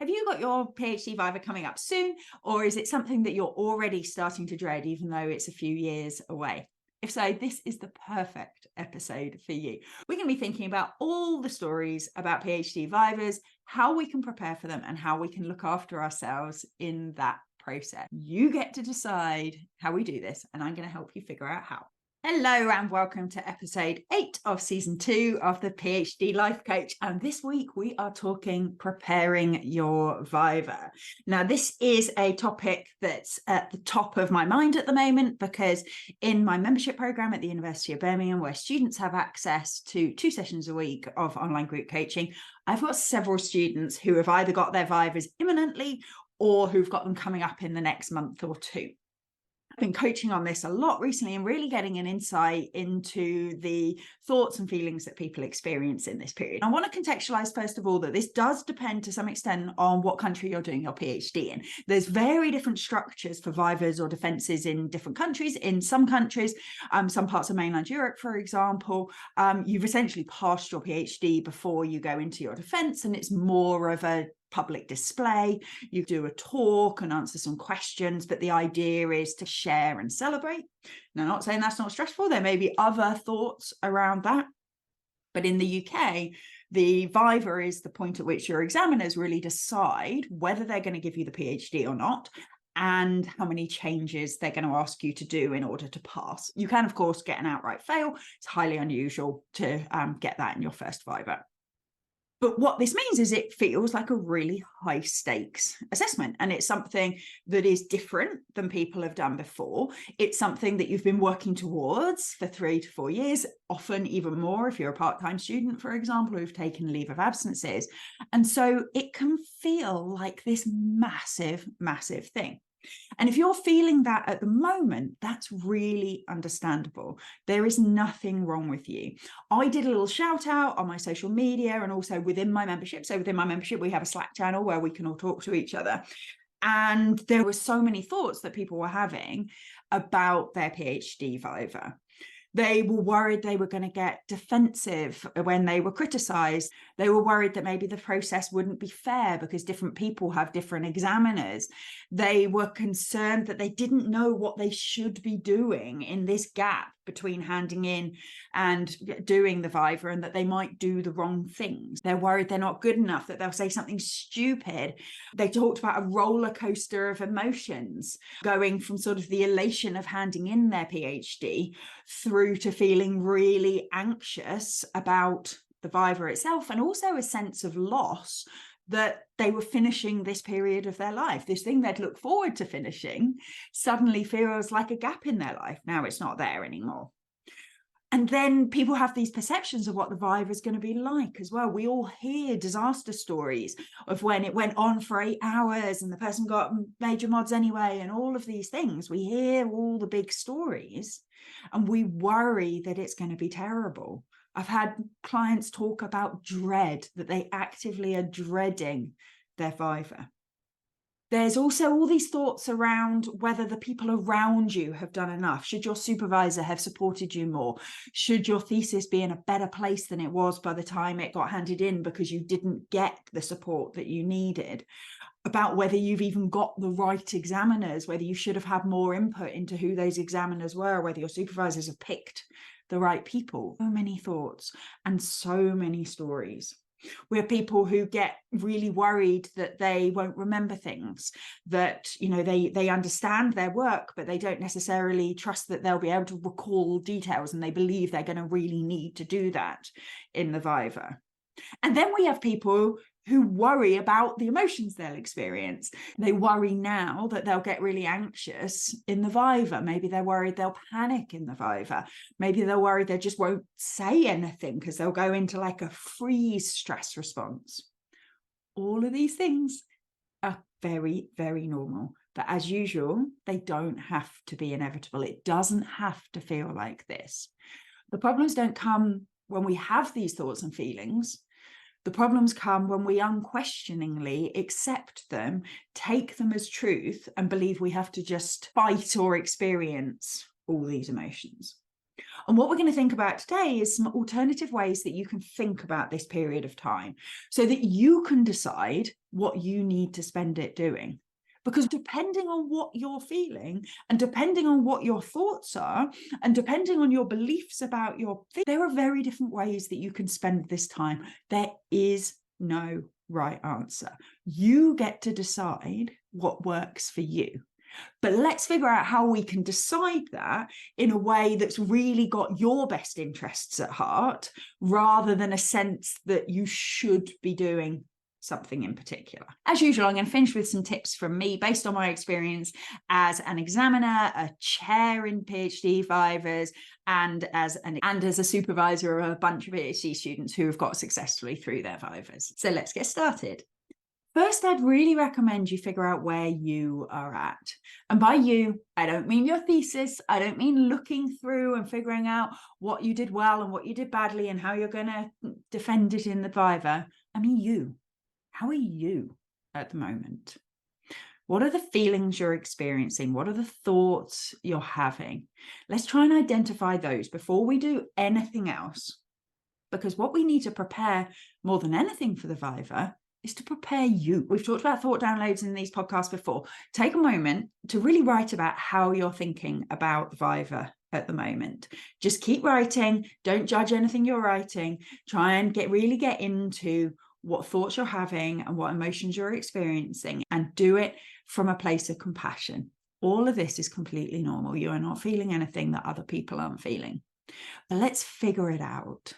Have you got your PhD Viva coming up soon, or is it something that you're already starting to dread, even though it's a few years away? If so, this is the perfect episode for you. We're going to be thinking about all the stories about PhD Vivas, how we can prepare for them, and how we can look after ourselves in that process. You get to decide how we do this, and I'm going to help you figure out how. Hello and welcome to episode 8 of season 2 of the PhD Life Coach. And this week we are talking preparing your Viva. Now, this is a topic that's at the top of my mind at the moment because in my membership program at the University of Birmingham, where students have access to 2 sessions a week of online group coaching, I've got several students who have either got their Vivas imminently or who've got them coming up in the next month or 2. I've been coaching on this a lot recently and really getting an insight into the thoughts and feelings that people experience in this period. I want to contextualize, first of all, that this does depend to some extent on what country you're doing your PhD in. There's very different structures for Vivas or defenses in different countries. In some countries, some parts of mainland Europe, for example, you've essentially passed your PhD before you go into your defense, and it's more of a public display. You do a talk and answer some questions, but the idea is to share and celebrate. Now, I'm not saying that's not stressful. There may be other thoughts around that. But in the UK, the Viva is the point at which your examiners really decide whether they're going to give you the PhD or not, and how many changes they're going to ask you to do in order to pass. You can, of course, get an outright fail. It's highly unusual to get that in your first Viva. But what this means is it feels like a really high stakes assessment, and it's something that is different than people have done before. It's something that you've been working towards for 3 to 4 years, often even more if you're a part-time student, for example, who've taken leave of absences. And so it can feel like this massive, massive thing. And if you're feeling that at the moment, that's really understandable. There is nothing wrong with you. I did a little shout out on my social media and also within my membership. So within my membership, we have a Slack channel where we can all talk to each other. And there were so many thoughts that people were having about their PhD Viva. They were worried they were going to get defensive when they were criticized. They were worried that maybe the process wouldn't be fair because different people have different examiners. They were concerned that they didn't know what they should be doing in this gap between handing in and doing the Viva, and that they might do the wrong things. They're worried they're not good enough, that they'll say something stupid. They talked about a roller coaster of emotions, going from sort of the elation of handing in their PhD through to feeling really anxious about the Viva itself, and also a sense of loss that they were finishing this period of their life. This thing they'd look forward to finishing suddenly feels like a gap in their life. Now it's not there anymore. And then people have these perceptions of what the Viva is going to be like as well. We all hear disaster stories of when it went on for 8 hours and the person got major mods anyway, and all of these things. We hear all the big stories and we worry that it's going to be terrible. I've had clients talk about dread, that they actively are dreading their Viva. There's also all these thoughts around whether the people around you have done enough. Should your supervisor have supported you more? Should your thesis be in a better place than it was by the time it got handed in because you didn't get the support that you needed? About whether you've even got the right examiners, whether you should have had more input into who those examiners were, whether your supervisors have picked the right people. So many thoughts and so many stories. We have people who get really worried that they won't remember things, that, you know, they understand their work, but they don't necessarily trust that they'll be able to recall details, and they believe they're going to really need to do that in the Viva. And then we have people who worry about the emotions they'll experience. They worry now that they'll get really anxious in the Viva. Maybe they're worried they'll panic in the Viva. Maybe they're worried they just won't say anything because they'll go into like a freeze stress response. All of these things are very, very normal. But as usual, they don't have to be inevitable. It doesn't have to feel like this. The problems don't come when we have these thoughts and feelings. The problems come when we unquestioningly accept them, take them as truth, and believe we have to just fight or experience all these emotions. And what we're going to think about today is some alternative ways that you can think about this period of time so that you can decide what you need to spend it doing. Because depending on what you're feeling and depending on what your thoughts are and depending on your beliefs about there are very different ways that you can spend this time. There is no right answer. You get to decide what works for you. But let's figure out how we can decide that in a way that's really got your best interests at heart, rather than a sense that you should be doing something in particular. As usual, I'm going to finish with some tips from me based on my experience as an examiner, a chair in PhD vivas, and as a supervisor of a bunch of PhD students who have got successfully through their vivas. So let's get started. First, I'd really recommend you figure out where you are at. And by you, I don't mean your thesis. I don't mean looking through and figuring out what you did well and what you did badly and how you're going to defend it in the viva. I mean you. How are you at the moment? What are the feelings you're experiencing? What are the thoughts you're having? Let's try and identify those before we do anything else. Because what we need to prepare more than anything for the viva is to prepare you. We've talked about thought downloads in these podcasts before. Take a moment to really write about how you're thinking about the viva at the moment. Just keep writing. Don't judge anything you're writing. Try and really get into what thoughts you're having and what emotions you're experiencing, and do it from a place of compassion. All of this is completely normal. You are not feeling anything that other people aren't feeling. But let's figure it out.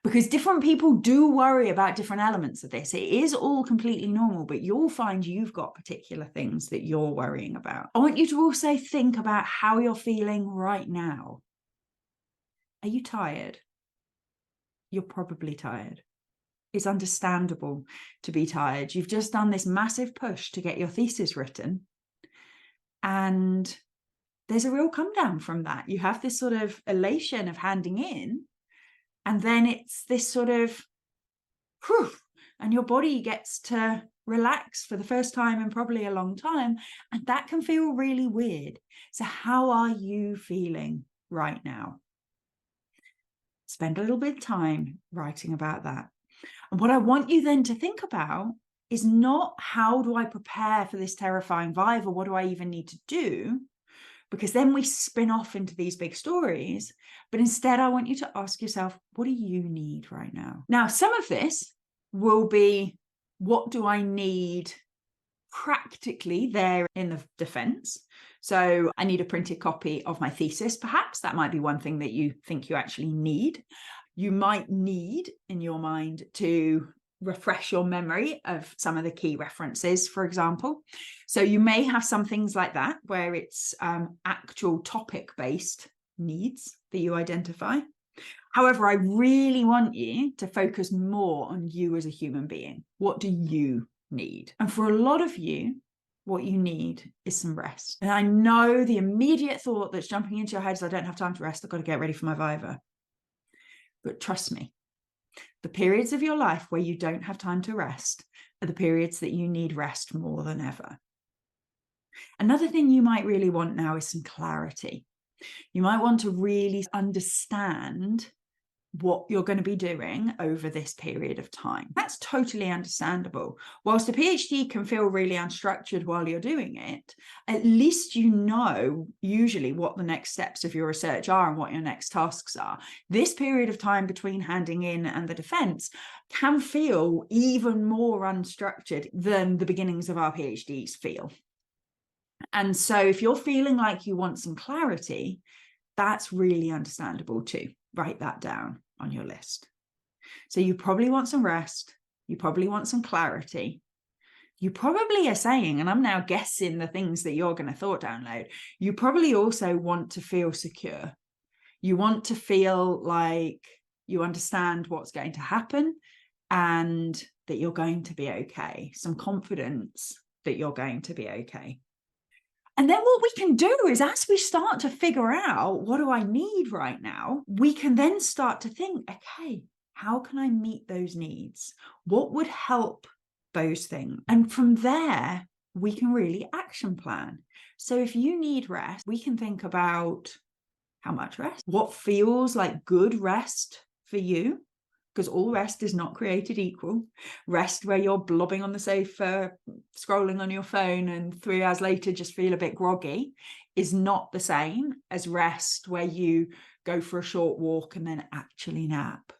Because different people do worry about different elements of this. It is all completely normal, but you'll find you've got particular things that you're worrying about. I want you to also think about how you're feeling right now. Are you tired? You're probably tired. It's understandable to be tired. You've just done this massive push to get your thesis written, and there's a real come down from that. You have this sort of elation of handing in, and then it's this sort of, whew, and your body gets to relax for the first time in probably a long time, and that can feel really weird. So how are you feeling right now? Spend a little bit of time writing about that. And what I want you then to think about is not how do I prepare for this terrifying viva, or what do I even need to do? Because then we spin off into these big stories. But instead, I want you to ask yourself, what do you need right now? Now, some of this will be, what do I need practically there in the defense? So I need a printed copy of my thesis, perhaps. That might be one thing that you think you actually need. You might need, in your mind, to refresh your memory of some of the key references, for example. So you may have some things like that where it's actual topic-based needs that you identify. However, I really want you to focus more on you as a human being. What do you need? And for a lot of you, what you need is some rest. And I know the immediate thought that's jumping into your head is, I don't have time to rest. I've got to get ready for my viva. But trust me, the periods of your life where you don't have time to rest are the periods that you need rest more than ever. Another thing you might really want now is some clarity. You might want to really understand what you're going to be doing over this period of time. That's totally understandable. Whilst a PhD can feel really unstructured while you're doing it, at least you know usually what the next steps of your research are and what your next tasks are. This period of time between handing in and the defense can feel even more unstructured than the beginnings of our PhDs feel. And so if you're feeling like you want some clarity, that's really understandable too. Write that down on your list. So you probably want some rest. You probably want some clarity. You probably are saying, and I'm now guessing the things that you're going to thought download, you probably also want to feel secure. You want to feel like you understand what's going to happen and that you're going to be okay. Some confidence that you're going to be okay. And then what we can do is, as we start to figure out what do I need right now, we can then start to think, okay, how can I meet those needs? What would help those things? And from there, we can really action plan. So if you need rest, we can think about How much rest? What feels like good rest for you? Because all rest is not created equal. Rest where you're blobbing on the sofa, scrolling on your phone, and 3 hours later just feel a bit groggy is not the same as rest where you go for a short walk and then actually nap.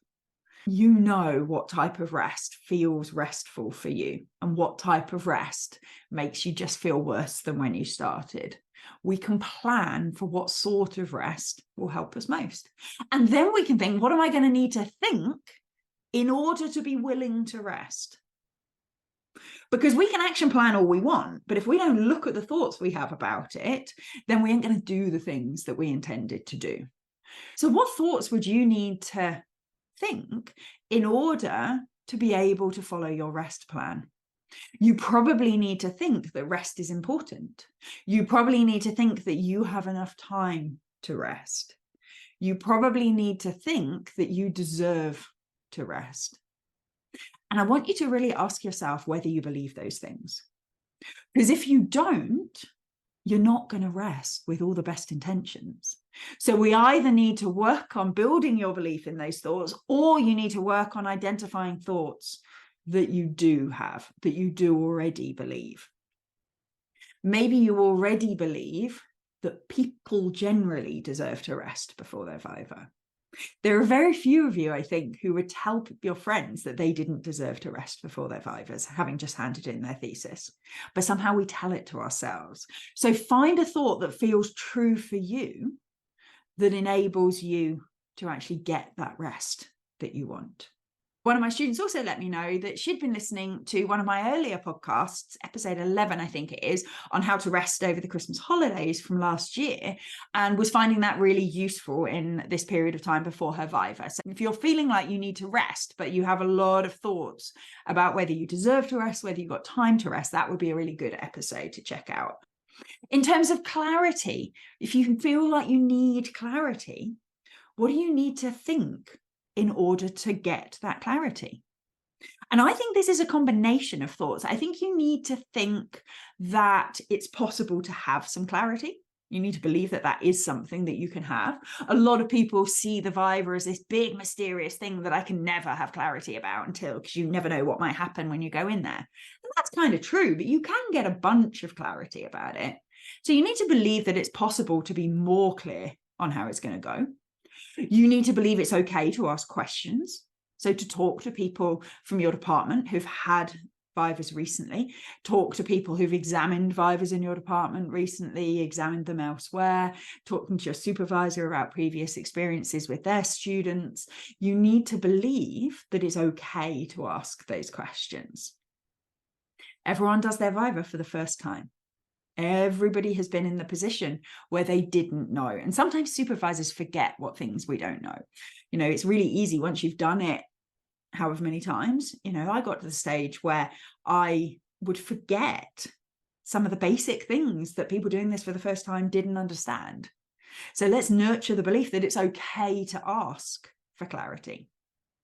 You know what type of rest feels restful for you and what type of rest makes you just feel worse than when you started. We can plan for what sort of rest will help us most. And then we can think, what am I going to need to think in order to be willing to rest? Because we can action plan all we want, but if we don't look at the thoughts we have about it, then we ain't going to do the things that we intended to do. So what thoughts would you need to think in order to be able to follow your rest plan? You probably need to think that rest is important. You probably need to think that you have enough time to rest. You probably need to think that you deserve to rest. And I want you to really ask yourself whether you believe those things. Because if you don't, you're not going to rest with all the best intentions. So we either need to work on building your belief in those thoughts, or you need to work on identifying thoughts that you do have, that you do already believe. Maybe you already believe that people generally deserve to rest before their viva. There are very few of you, I think, who would tell your friends that they didn't deserve to rest before their vivas, having just handed in their thesis. But somehow we tell it to ourselves. So find a thought that feels true for you, that enables you to actually get that rest that you want. One of my students also let me know that she'd been listening to one of my earlier podcasts, episode 11, I think it is, on how to rest over the Christmas holidays from last year, and was finding that really useful in this period of time before her viva. So if you're feeling like you need to rest, but you have a lot of thoughts about whether you deserve to rest, whether you've got time to rest, that would be a really good episode to check out. In terms of clarity, if you feel like you need clarity, what do you need to think in order to get that clarity? And I think this is a combination of thoughts. I think you need to think that it's possible to have some clarity. You need to believe that that is something that you can have. A lot of people see the viva as this big mysterious thing that I can never have clarity about because you never know what might happen when you go in there. And that's kind of true, but you can get a bunch of clarity about it. So you need to believe that it's possible to be more clear on how it's going to go. You need to believe it's okay to ask questions. So to talk to people from your department who've had vivas recently, talk to people who've examined vivas in your department recently, examined them elsewhere, talking to your supervisor about previous experiences with their students. You need to believe that it's okay to ask those questions. Everyone does their viva for the first time. Everybody has been in the position where they didn't know. And sometimes supervisors forget what things we don't know. You know, it's really easy once you've done it however many times. You know, I got to the stage where I would forget some of the basic things that people doing this for the first time didn't understand. So let's nurture the belief that it's okay to ask for clarity.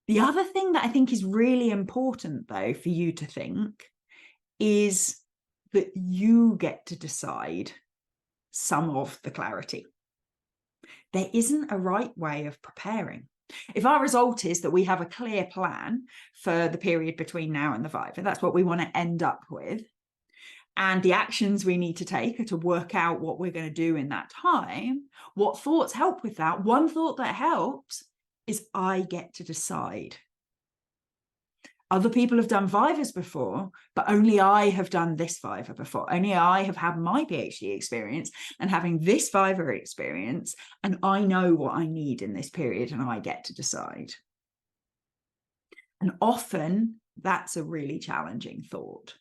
The other thing that I think is really important, though, for you to think is that you get to decide some of the clarity. There isn't a right way of preparing. If our result is that we have a clear plan for the period between now and the viva, that's what we want to end up with, and the actions we need to take are to work out what we're going to do in that time, what thoughts help with that? One thought that helps is I get to decide. Other people have done vivas before, but only I have done this viva before. Only I have had my PhD experience and having this viva experience, and I know what I need in this period and I get to decide. And often that's a really challenging thought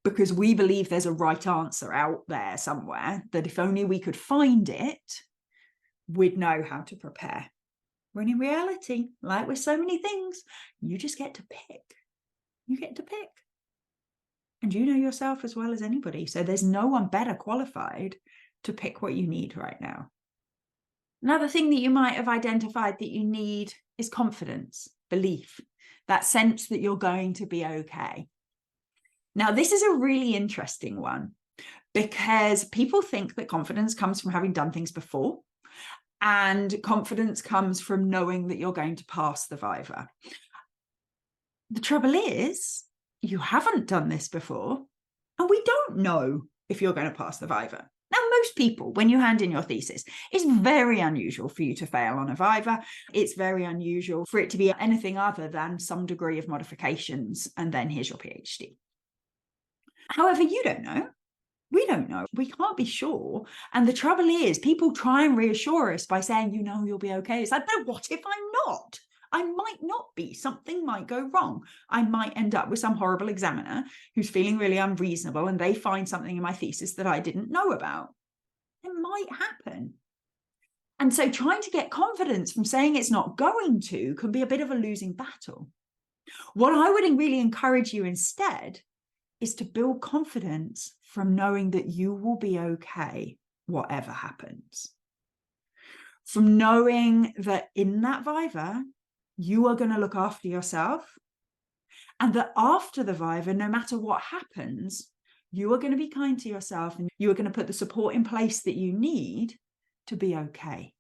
because we believe there's a right answer out there somewhere that if only we could find it, we'd know how to prepare. When in reality, like with so many things, you just get to pick. You get to pick. And you know yourself as well as anybody. So there's no one better qualified to pick what you need right now. Another thing that you might have identified that you need is confidence, belief, that sense that you're going to be okay. Now, this is a really interesting one because people think that confidence comes from having done things before. And confidence comes from knowing that you're going to pass the viva. The trouble is, you haven't done this before, and we don't know if you're going to pass the viva. Now, most people, when you hand in your thesis, it's very unusual for you to fail on a viva. It's very unusual for it to be anything other than some degree of modifications, and then here's your PhD. However, you don't know. We don't know. We can't be sure. And the trouble is, people try and reassure us by saying, you know, you'll be okay. It's like, but what if I'm not? I might not be. Something might go wrong. I might end up with some horrible examiner who's feeling really unreasonable, and they find something in my thesis that I didn't know about. It might happen. And so trying to get confidence from saying it's not going to can be a bit of a losing battle. What I would really encourage you instead is to build confidence from knowing that you will be okay, whatever happens. From knowing that in that viva, you are going to look after yourself, and that after the viva, no matter what happens, you are going to be kind to yourself, and you are going to put the support in place that you need to be okay.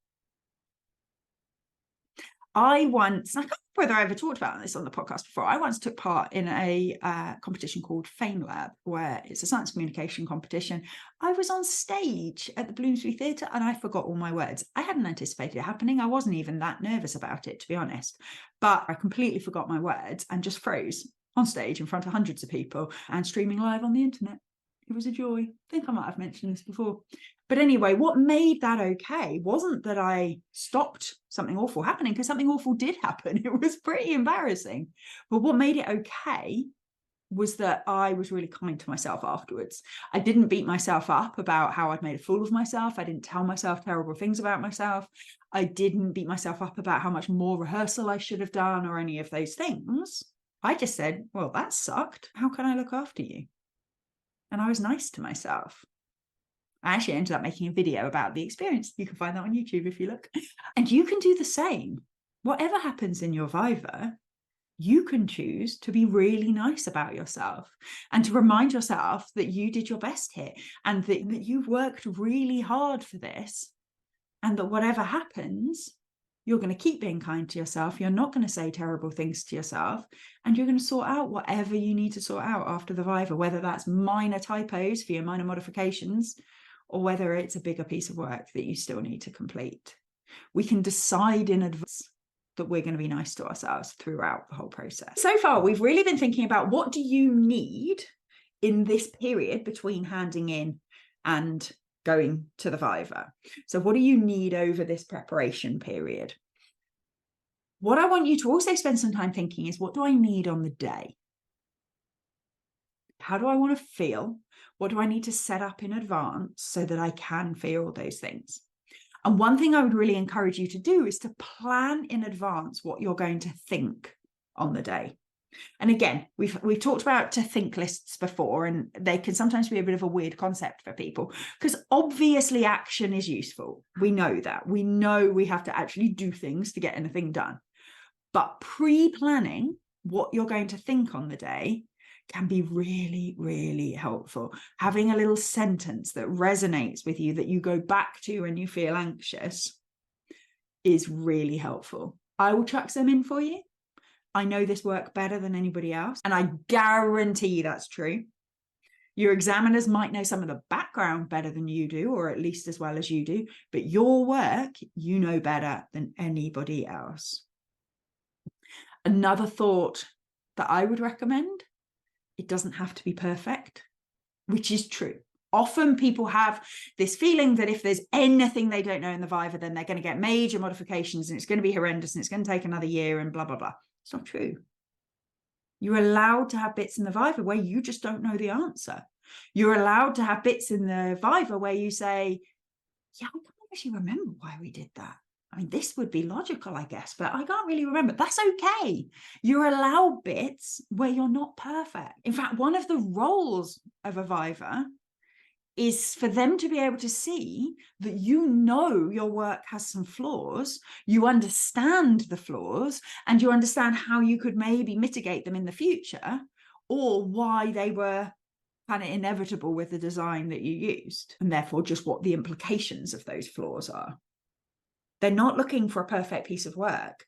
I can't remember whether I ever talked about this on the podcast before. I once took part in a competition called Fame Lab, where it's a science communication competition. I was on stage at the Bloomsbury Theatre and I forgot all my words. I hadn't anticipated it happening. I wasn't even that nervous about it, to be honest. But I completely forgot my words and just froze on stage in front of hundreds of people and streaming live on the internet. It was a joy. I think I might have mentioned this before. But anyway, what made that okay wasn't that I stopped something awful happening, because something awful did happen. It was pretty embarrassing. But what made it okay was that I was really kind to myself afterwards. I didn't beat myself up about how I'd made a fool of myself. I didn't tell myself terrible things about myself. I didn't beat myself up about how much more rehearsal I should have done or any of those things. I just said, well, that sucked. How can I look after you? And I was nice to myself. I actually ended up making a video about the experience. You can find that on YouTube if you look. And you can do the same. Whatever happens in your viva, you can choose to be really nice about yourself and to remind yourself that you did your best here and that you've worked really hard for this, and that whatever happens, you're going to keep being kind to yourself. You're not going to say terrible things to yourself, and you're going to sort out whatever you need to sort out after the viva, whether that's minor typos for your minor modifications, or whether it's a bigger piece of work that you still need to complete. We can decide in advance that we're going to be nice to ourselves throughout the whole process. So far, we've really been thinking about what do you need in this period between handing in and going to the viva. So what do you need over this preparation period? What I want you to also spend some time thinking is, what do I need on the day? How do I want to feel? What do I need to set up in advance so that I can feel those things? And one thing I would really encourage you to do is to plan in advance what you're going to think on the day. And again, we've talked about to think lists before, and they can sometimes be a bit of a weird concept for people, because obviously action is useful. We know that. We know we have to actually do things to get anything done. But pre-planning what you're going to think on the day can be really, really helpful. Having a little sentence that resonates with you, that you go back to when you feel anxious, is really helpful. I will chuck some in for you. I know this work better than anybody else, and I guarantee that's true. Your examiners might know some of the background better than you do, or at least as well as you do, but your work, you know better than anybody else. Another thought that I would recommend: it doesn't have to be perfect, which is true. Often people have this feeling that if there's anything they don't know in the viva, then they're going to get major modifications and it's going to be horrendous and it's going to take another year and blah, blah, blah. It's not true. You're allowed to have bits in the viva where you just don't know the answer. You're allowed to have bits in the viva where you say, yeah, I can't actually remember why we did that. I mean, this would be logical, I guess, but I can't really remember. That's okay. You're allowed bits where you're not perfect. In fact, one of the roles of a viva is for them to be able to see that you know your work has some flaws, you understand the flaws, and you understand how you could maybe mitigate them in the future, or why they were kind of inevitable with the design that you used, and therefore just what the implications of those flaws are. They're not looking for a perfect piece of work.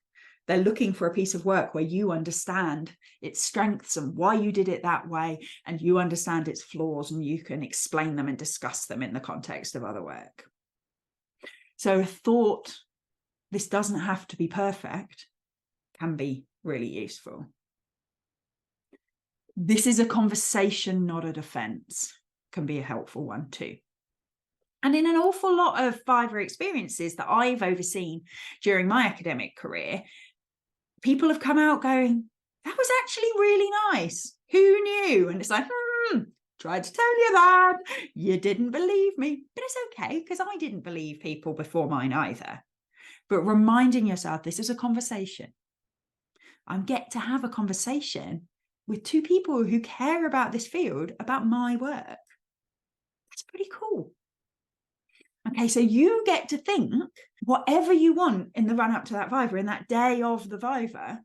They're looking for a piece of work where you understand its strengths and why you did it that way, and you understand its flaws, and you can explain them and discuss them in the context of other work. So a thought, this doesn't have to be perfect, can be really useful. This is a conversation, not a defense, can be a helpful one too. And in an awful lot of Viva experiences that I've overseen during my academic career, people have come out going, that was actually really nice. Who knew? And it's like, tried to tell you that. You didn't believe me. But it's okay, because I didn't believe people before mine either. But reminding yourself, this is a conversation. I get to have a conversation with two people who care about this field, about my work. That's pretty cool. Okay, so you get to think whatever you want in the run up to that Viva, in that day of the Viva,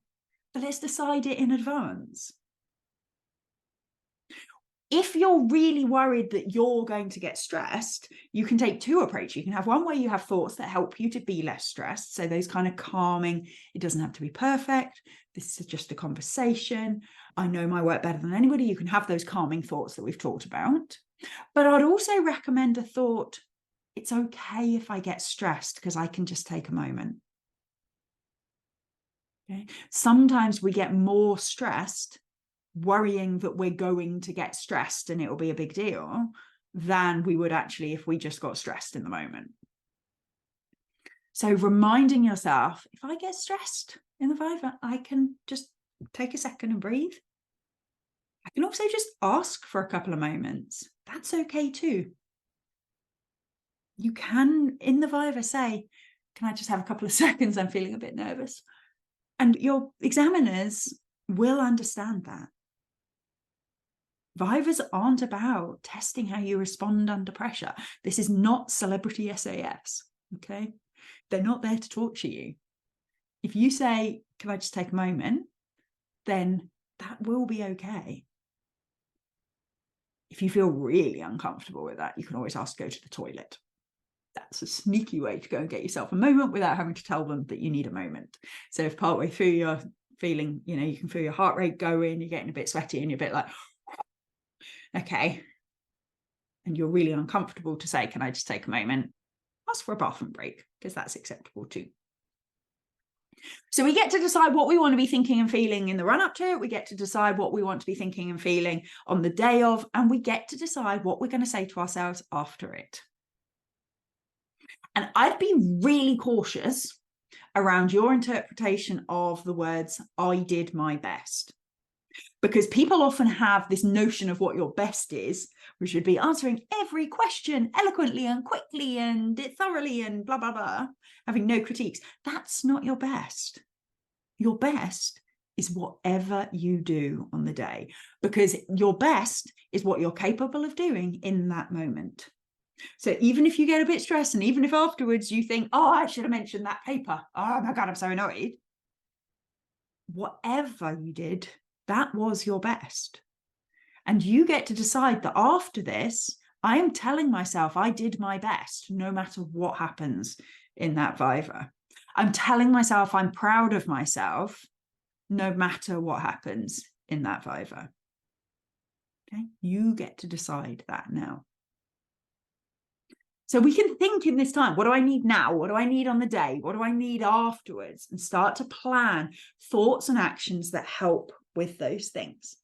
but let's decide it in advance. If you're really worried that you're going to get stressed, you can take two approaches. You can have one where you have thoughts that help you to be less stressed. So those kind of calming, it doesn't have to be perfect. This is just a conversation. I know my work better than anybody. You can have those calming thoughts that we've talked about. But I'd also recommend a thought, it's okay if I get stressed because I can just take a moment. Okay. Sometimes we get more stressed worrying that we're going to get stressed and it'll be a big deal than we would actually if we just got stressed in the moment. So reminding yourself, if I get stressed in the Viva, I can just take a second and breathe. I can also just ask for a couple of moments. That's okay too. You can, in the Viva, say, can I just have a couple of seconds? I'm feeling a bit nervous. And your examiners will understand that. Vivas aren't about testing how you respond under pressure. This is not celebrity SAS, okay? They're not there to torture you. If you say, can I just take a moment? Then that will be okay. If you feel really uncomfortable with that, you can always ask to go to the toilet. That's a sneaky way to go and get yourself a moment without having to tell them that you need a moment. So if partway through you're feeling, you can feel your heart rate going, you're getting a bit sweaty and you're a bit like, okay, and you're really uncomfortable to say, can I just take a moment? Ask for a bathroom break, because that's acceptable too. So we get to decide what we want to be thinking and feeling in the run up to it. We get to decide what we want to be thinking and feeling on the day of, and we get to decide what we're going to say to ourselves after it. And I'd be really cautious around your interpretation of the words, I did my best. Because people often have this notion of what your best is, which should be answering every question eloquently and quickly and thoroughly and blah, blah, blah, having no critiques. That's not your best. Your best is whatever you do on the day, because your best is what you're capable of doing in that moment. So even if you get a bit stressed, and even if afterwards you think, oh, I should have mentioned that paper. Oh my God, I'm so annoyed. Whatever you did, that was your best. And you get to decide that after this, I am telling myself I did my best, no matter what happens in that Viva. I'm telling myself I'm proud of myself, no matter what happens in that Viva. Okay, you get to decide that now. So we can think in this time, what do I need now? What do I need on the day? What do I need afterwards? And start to plan thoughts and actions that help with those things.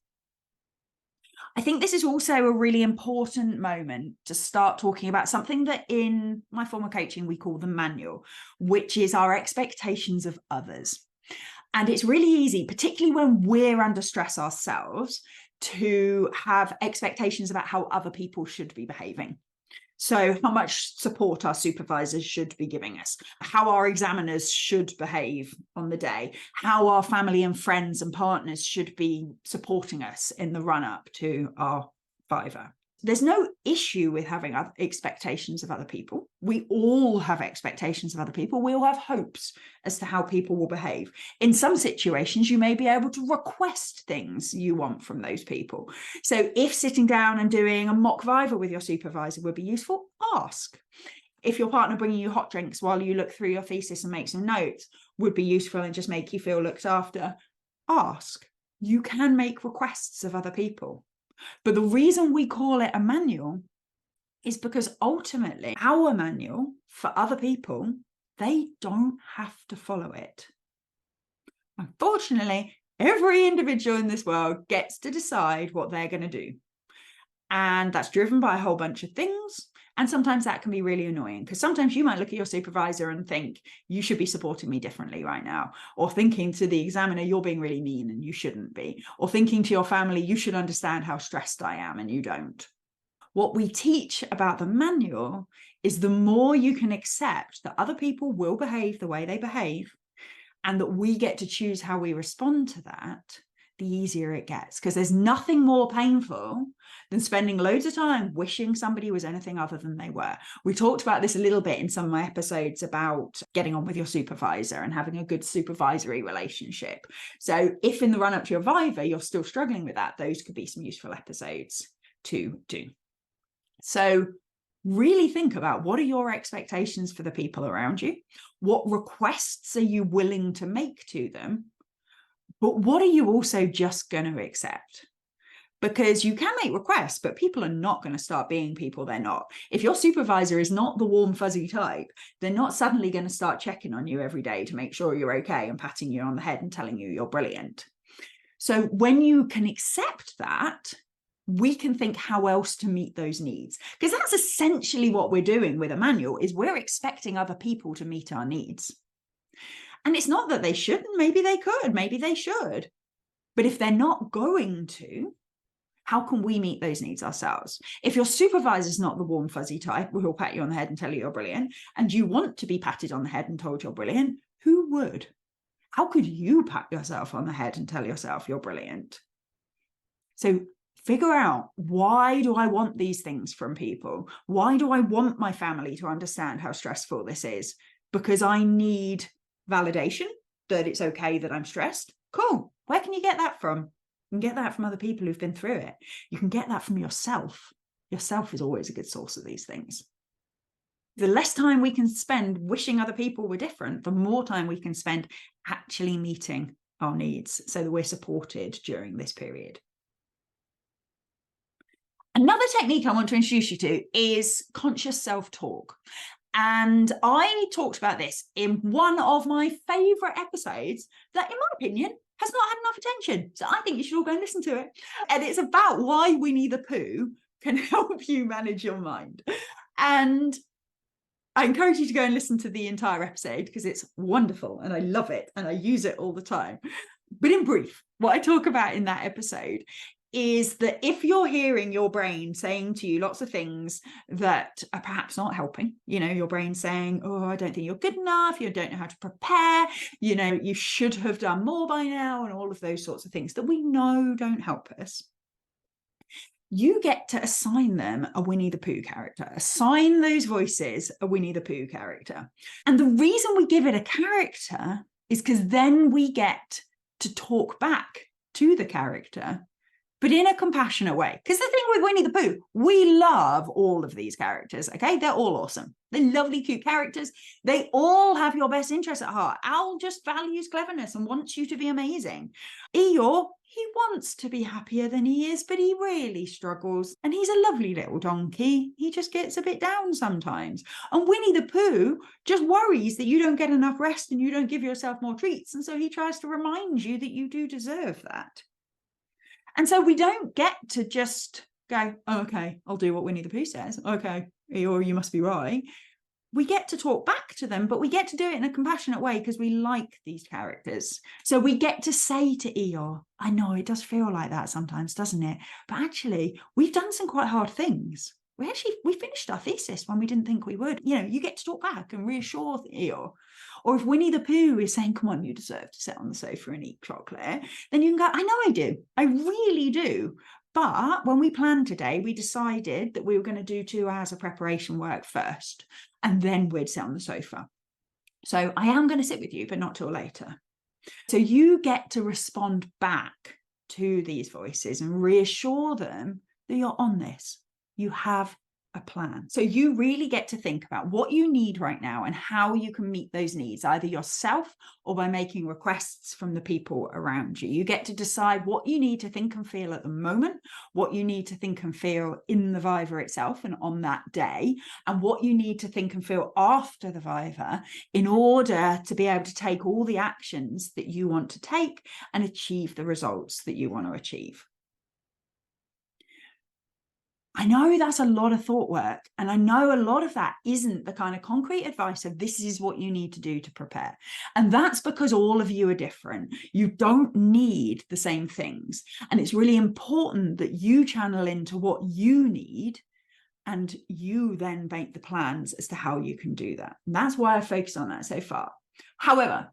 I think this is also a really important moment to start talking about something that in my form of coaching we call the manual, which is our expectations of others. And it's really easy, particularly when we're under stress ourselves, to have expectations about how other people should be behaving. So how much support our supervisors should be giving us, how our examiners should behave on the day, how our family and friends and partners should be supporting us in the run up to our Viva. There's no issue with having expectations of other people. We all have expectations of other people. We all have hopes as to how people will behave. In some situations, you may be able to request things you want from those people. So if sitting down and doing a mock Viva with your supervisor would be useful, ask. If your partner bringing you hot drinks while you look through your thesis and make some notes would be useful and just make you feel looked after, ask. You can make requests of other people. But the reason we call it a manual is because ultimately our manual for other people, they don't have to follow it. Unfortunately, every individual in this world gets to decide what they're going to do. And that's driven by a whole bunch of things. And sometimes that can be really annoying, because sometimes you might look at your supervisor and think, you should be supporting me differently right now. Or thinking to the examiner, you're being really mean and you shouldn't be. Or thinking to your family, you should understand how stressed I am and you don't. What we teach about the manual is the more you can accept that other people will behave the way they behave, and that we get to choose how we respond to that, the easier it gets. Because there's nothing more painful than spending loads of time wishing somebody was anything other than they were. We talked about this a little bit in some of my episodes about getting on with your supervisor and having a good supervisory relationship. So if in the run up to your viva, you're still struggling with that, those could be some useful episodes to do. So really think about, what are your expectations for the people around you? What requests are you willing to make to them? But what are you also just going to accept? Because you can make requests, but people are not going to start being people they're not. If your supervisor is not the warm, fuzzy type, they're not suddenly going to start checking on you every day to make sure you're okay and patting you on the head and telling you you're brilliant. So when you can accept that, we can think how else to meet those needs. Because that's essentially what we're doing with a manual, is we're expecting other people to meet our needs. And it's not that they shouldn't, maybe they could, maybe they should. But if they're not going to, how can we meet those needs ourselves? If your supervisor's not the warm, fuzzy type who'll pat you on the head and tell you you're brilliant, and you want to be patted on the head and told you're brilliant, who would? How could you pat yourself on the head and tell yourself you're brilliant? So figure out, why do I want these things from people? Why do I want my family to understand how stressful this is? Because I need validation that it's okay that I'm stressed. Cool. Where can you get that from? You can get that from other people who've been through it. You can get that from yourself. Yourself is always a good source of these things. The less time we can spend wishing other people were different, the more time we can spend actually meeting our needs so that we're supported during this period. Another technique I want to introduce you to is conscious self-talk. And I talked about this in one of my favourite episodes that, in my opinion, has not had enough attention. So I think you should all go and listen to it. And it's about why Winnie the Pooh can help you manage your mind. And I encourage you to go and listen to the entire episode because it's wonderful and I love it and I use it all the time. But in brief, what I talk about in that episode is that if you're hearing your brain saying to you lots of things that are perhaps not helping, your brain saying, oh, I don't think you're good enough, you don't know how to prepare, you should have done more by now, and all of those sorts of things that we know don't help us, you get to assign them a Winnie the Pooh character. Assign those voices a Winnie the Pooh character. And the reason we give it a character is because then we get to talk back to the character, but in a compassionate way. Because the thing with Winnie the Pooh, we love all of these characters, okay? They're all awesome. They're lovely, cute characters. They all have your best interests at heart. Owl just values cleverness and wants you to be amazing. Eeyore, he wants to be happier than he is, but he really struggles. And he's a lovely little donkey. He just gets a bit down sometimes. And Winnie the Pooh just worries that you don't get enough rest and you don't give yourself more treats. And so he tries to remind you that you do deserve that. And so we don't get to just go, oh, okay, I'll do what Winnie the Pooh says. Okay, or you must be right. We get to talk back to them, but we get to do it in a compassionate way because we like these characters. So we get to say to Eeyore, I know it does feel like that sometimes, doesn't it? But actually, we've done some quite hard things. We finished our thesis when we didn't think we would. You get to talk back and reassure Eeyore. Or if Winnie the Pooh is saying, come on, you deserve to sit on the sofa and eat chocolate, then you can go, I know I do. I really do. But when we planned today, we decided that we were going to do 2 hours of preparation work first, and then we'd sit on the sofa. So I am going to sit with you, but not till later. So you get to respond back to these voices and reassure them that you're on this. You have a plan. So you really get to think about what you need right now and how you can meet those needs, either yourself or by making requests from the people around you. You get to decide what you need to think and feel at the moment, what you need to think and feel in the Viva itself and on that day, and what you need to think and feel after the Viva in order to be able to take all the actions that you want to take and achieve the results that you want to achieve. I know that's a lot of thought work, and I know a lot of that isn't the kind of concrete advice of this is what you need to do to prepare. And that's because all of you are different. You don't need the same things. And it's really important that you channel into what you need and you then make the plans as to how you can do that. And that's why I focus on that so far. However,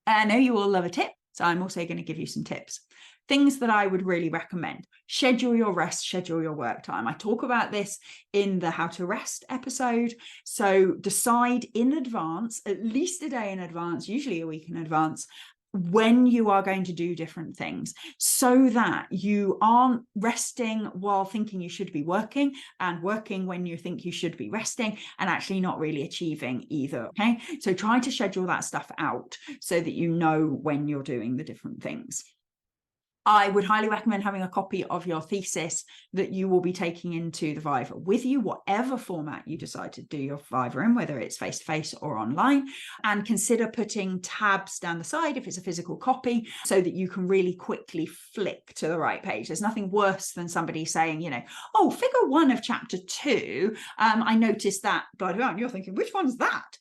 I know you all love a tip, so I'm also going to give you some tips. Things that I would really recommend: schedule your rest, schedule your work time. I talk about this in the How to Rest episode. So decide in advance, at least a day in advance, usually a week in advance, when you are going to do different things, so that you aren't resting while thinking you should be working and working when you think you should be resting and actually not really achieving either. Okay, so try to schedule that stuff out so that you know when you're doing the different things. I would highly recommend having a copy of your thesis that you will be taking into the Viva with you, whatever format you decide to do your Viva in, whether it's face-to-face or online, and consider putting tabs down the side if it's a physical copy so that you can really quickly flick to the right page. There's nothing worse than somebody saying, you know, oh, figure 1 of chapter 2, I noticed that, blah, blah, blah, and you're thinking, which one's that?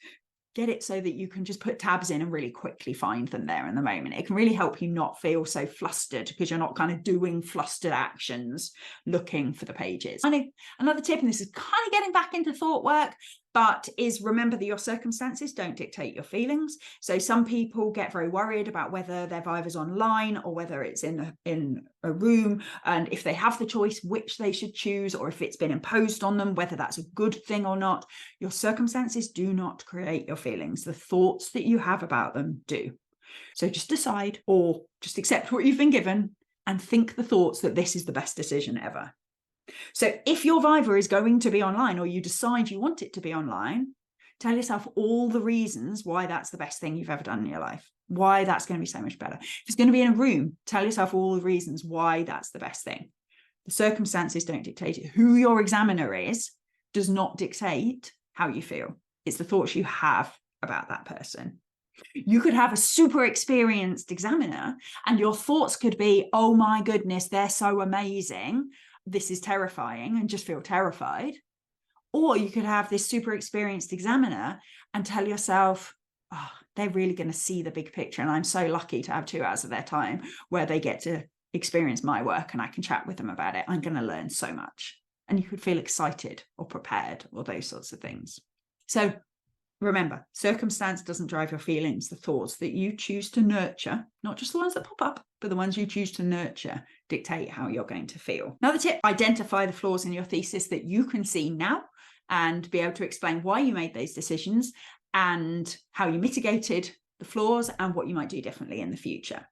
Get it so that you can just put tabs in and really quickly find them there in the moment. It can really help you not feel so flustered because you're not kind of doing flustered actions looking for the pages. Another tip, and this is kind of getting back into thought work, but is remember that your circumstances don't dictate your feelings. So some people get very worried about whether their Viva's online or whether it's in a room, and if they have the choice, which they should choose, or if it's been imposed on them, whether that's a good thing or not. Your circumstances do not create your feelings. The thoughts that you have about them do. So just decide, or just accept what you've been given and think the thoughts that this is the best decision ever. So if your Viva is going to be online, or you decide you want it to be online, tell yourself all the reasons why that's the best thing you've ever done in your life, why that's going to be so much better. If it's going to be in a room, tell yourself all the reasons why that's the best thing. The circumstances don't dictate it. Who your examiner is does not dictate how you feel. It's the thoughts you have about that person. You could have a super experienced examiner and your thoughts could be, oh my goodness, they're so amazing, this is terrifying, and just feel terrified. Or you could have this super experienced examiner and tell yourself, oh, they're really going to see the big picture, and I'm so lucky to have 2 hours of their time where they get to experience my work and I can chat with them about it. I'm going to learn so much. And you could feel excited or prepared or those sorts of things. So remember, circumstance doesn't drive your feelings. The thoughts that you choose to nurture, not just the ones that pop up, but the ones you choose to nurture, dictate how you're going to feel. Another tip, identify the flaws in your thesis that you can see now and be able to explain why you made those decisions and how you mitigated the flaws and what you might do differently in the future.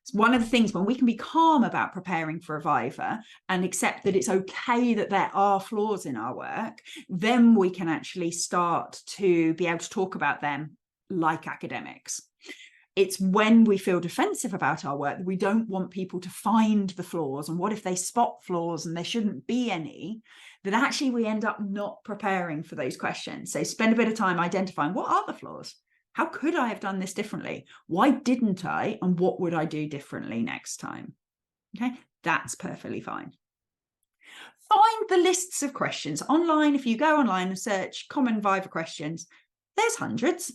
It's one of the things when we can be calm about preparing for a Viva and accept that it's okay that there are flaws in our work, then we can actually start to be able to talk about them like academics. It's when we feel defensive about our work that we don't want people to find the flaws, and what if they spot flaws and there shouldn't be any, that actually we end up not preparing for those questions. So spend a bit of time identifying, what are the flaws? How could I have done this differently? Why didn't I? And what would I do differently next time? Okay, that's perfectly fine. Find the lists of questions online. If you go online and search common Viva questions, there's hundreds.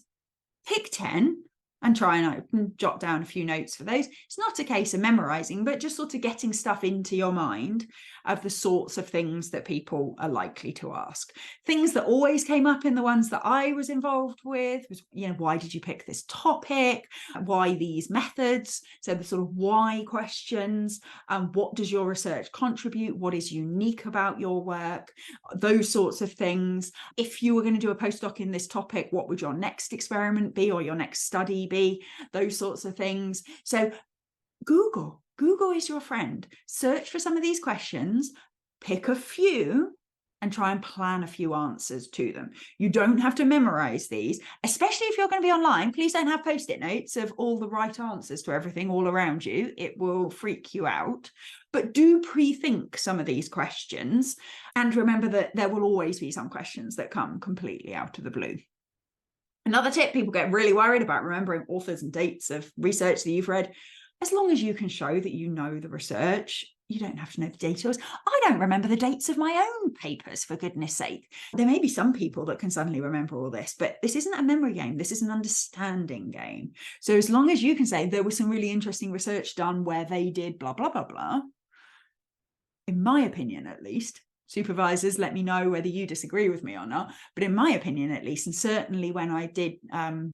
Pick 10 and try and jot down a few notes for those. It's not a case of memorizing, but just sort of getting stuff into your mind of the sorts of things that people are likely to ask. Things that always came up in the ones that I was involved with was, you know, why did you pick this topic? Why these methods? So the sort of why questions, what does your research contribute? What is unique about your work? Those sorts of things. If you were going to do a postdoc in this topic, what would your next experiment be or your next study be? Those sorts of things. So Google is your friend. Search for some of these questions, pick a few and try and plan a few answers to them. You don't have to memorize these, especially if you're going to be online. Please don't have post-it notes of all the right answers to everything all around you. It will freak you out. But do pre-think some of these questions, and remember that there will always be some questions that come completely out of the blue. Another tip, people get really worried about remembering authors and dates of research that you've read. As long as you can show that you know the research, you don't have to know the details. I don't remember the dates of my own papers, for goodness sake. There may be some people that can suddenly remember all this, but this isn't a memory game. This is an understanding game. So as long as you can say there was some really interesting research done where they did blah, blah, blah, blah, in my opinion, at least, supervisors, let me know whether you disagree with me or not. But in my opinion, at least, and certainly when I did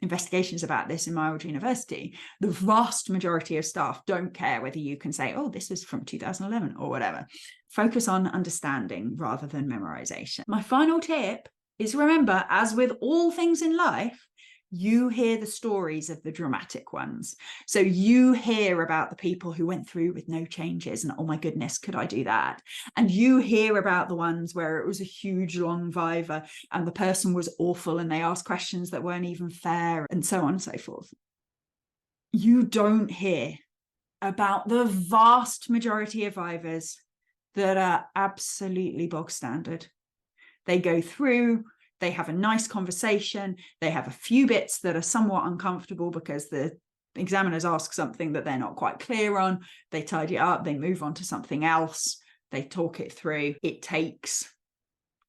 investigations about this in my old university, the vast majority of staff don't care whether you can say, oh, this is from 2011 or whatever. Focus on understanding rather than memorization. My final tip is, remember, as with all things in life, you hear the stories of the dramatic ones. So you hear about the people who went through with no changes and, oh my goodness, could I do that? And you hear about the ones where it was a huge long viva and the person was awful and they asked questions that weren't even fair and so on and so forth. You don't hear about the vast majority of vivas that are absolutely bog standard. They go through, they have a nice conversation, they have a few bits that are somewhat uncomfortable because the examiners ask something that they're not quite clear on, they tidy it up, they move on to something else, they talk it through. It takes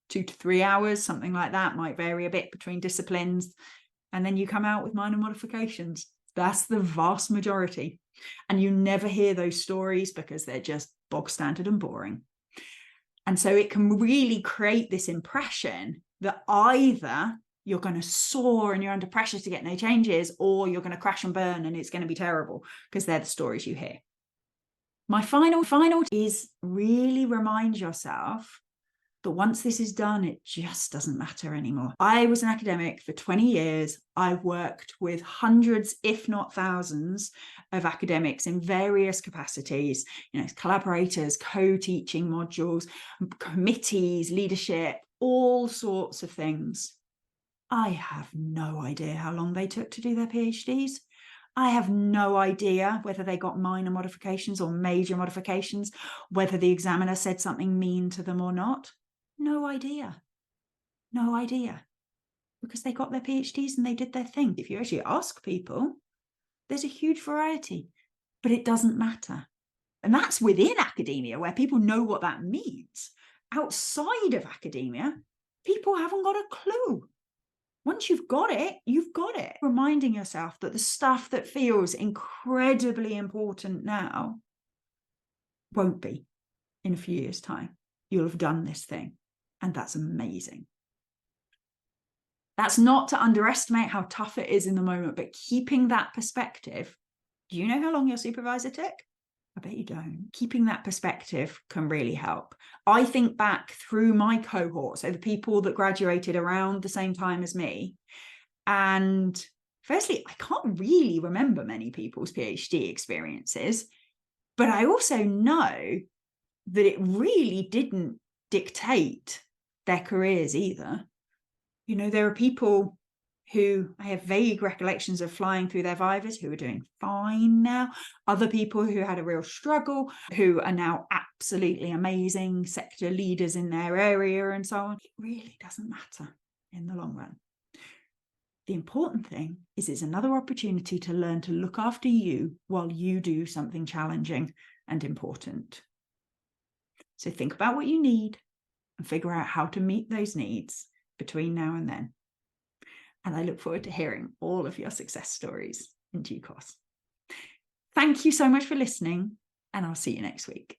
2 to 3 hours, something like that, might vary a bit between disciplines, and then you come out with minor modifications. That's the vast majority. And you never hear those stories because they're just bog standard and boring. And so it can really create this impression that either you're going to soar and you're under pressure to get no changes, or you're going to crash and burn and it's going to be terrible, because they're the stories you hear. My final is really remind yourself that once this is done, it just doesn't matter anymore. I was an academic for 20 years. I've worked with hundreds, if not thousands, of academics in various capacities, collaborators, co-teaching modules, committees, leadership, all sorts of things. I have no idea how long they took to do their PhDs. I have no idea whether they got minor modifications or major modifications, whether the examiner said something mean to them or not. No idea. No idea. Because they got their PhDs and they did their thing. If you actually ask people, there's a huge variety, but it doesn't matter. And that's within academia, where people know what that means. Outside of academia, people haven't got a clue. Once you've got it, you've got it. Reminding yourself that the stuff that feels incredibly important now won't be in a few years' time. You'll have done this thing. And that's amazing. That's not to underestimate how tough it is in the moment, but keeping that perspective. Do you know how long your supervisor took? I bet you don't. Keeping that perspective can really help. I think back through my cohort, so the people that graduated around the same time as me. And firstly, I can't really remember many people's PhD experiences, but I also know that it really didn't dictate their careers either. There are people who I have vague recollections of flying through their vivas who are doing fine now. Other people who had a real struggle, who are now absolutely amazing sector leaders in their area and so on. It really doesn't matter in the long run. The important thing is it's another opportunity to learn to look after you while you do something challenging and important. So think about what you need and figure out how to meet those needs between now and then. And I look forward to hearing all of your success stories in due course. Thank you so much for listening, and I'll see you next week.